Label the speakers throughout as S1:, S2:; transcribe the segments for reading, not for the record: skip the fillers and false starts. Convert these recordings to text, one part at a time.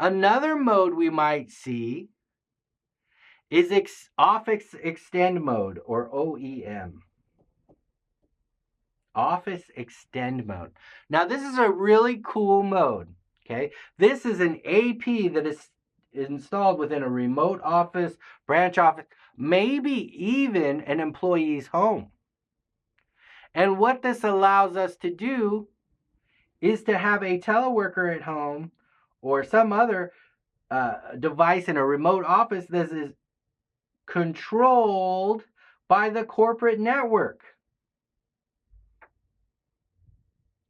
S1: Another mode we might see is OfficeExtend Mode, or OEM. OfficeExtend Mode. Now, this is a really cool mode. Okay, this is an AP that is installed within a remote office, branch office, maybe even an employee's home. And what this allows us to do is to have a teleworker at home or some other device in a remote office that is controlled by the corporate network.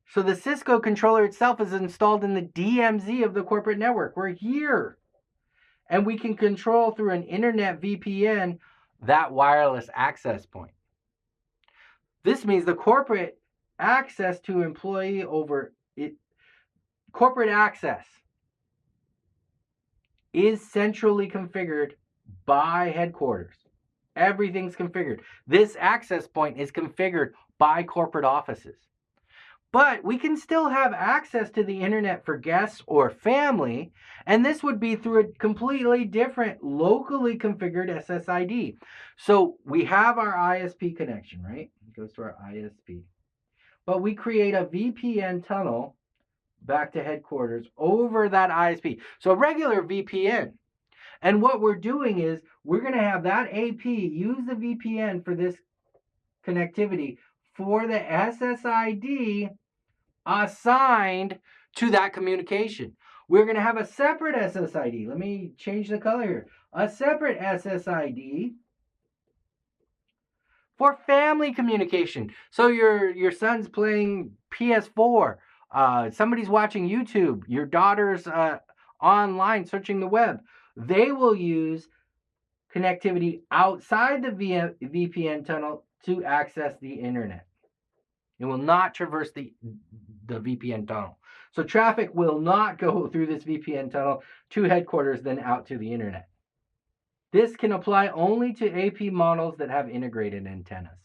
S1: So the Cisco controller itself is installed in the DMZ of the corporate network. We're here. And we can control through an internet VPN that wireless access point. This means the corporate access to employee over it, corporate access is centrally configured by headquarters. Everything's configured. This access point is configured by corporate offices. But we can still have access to the internet for guests or family, and this would be through a completely different locally configured SSID. So we have our ISP connection, right? It goes to our ISP. But we create a VPN tunnel back to headquarters over that ISP. So a regular VPN. And what we're doing is we're going to have that AP use the VPN for this connectivity for the SSID assigned to that communication. We're going to have a separate SSID. Let me change the color here. A separate SSID for family communication. So your son's playing PS4. Somebody's watching YouTube. Your daughter's online searching the web. They will use connectivity outside the VPN tunnel to access the internet. It will not traverse the VPN tunnel. So traffic will not go through this VPN tunnel to headquarters, then out to the internet. This can apply only to AP models that have integrated antennas.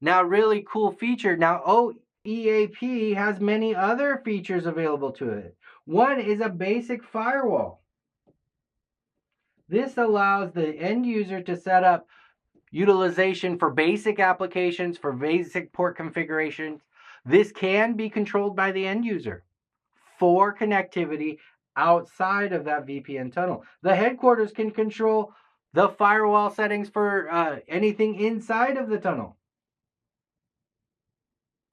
S1: Now, really cool feature. Now, OEAP has many other features available to it. One is a basic firewall. This allows the end user to set up utilization for basic applications, for basic port configurations. This can be controlled by the end user for connectivity outside of that VPN tunnel. The headquarters can control the firewall settings for anything inside of the tunnel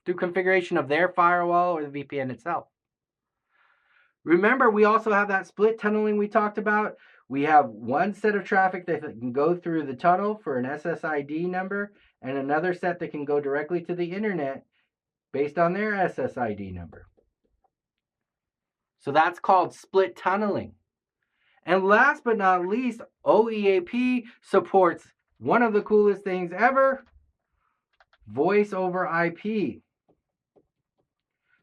S1: through configuration of their firewall or the VPN itself. Remember, we also have that split tunneling we talked about. We have one set of traffic that can go through the tunnel for an SSID number and another set that can go directly to the internet based on their SSID number. So that's called split tunneling. And last but not least, OEAP supports one of the coolest things ever, voice over IP.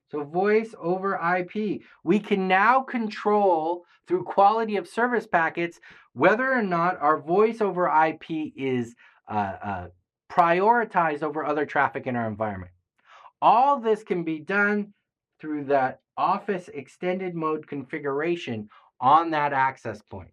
S1: So voice over IP. We can now control through quality of service packets whether or not our voice over IP is prioritized over other traffic in our environment. All this can be done through that Office Extended Mode configuration on that access point.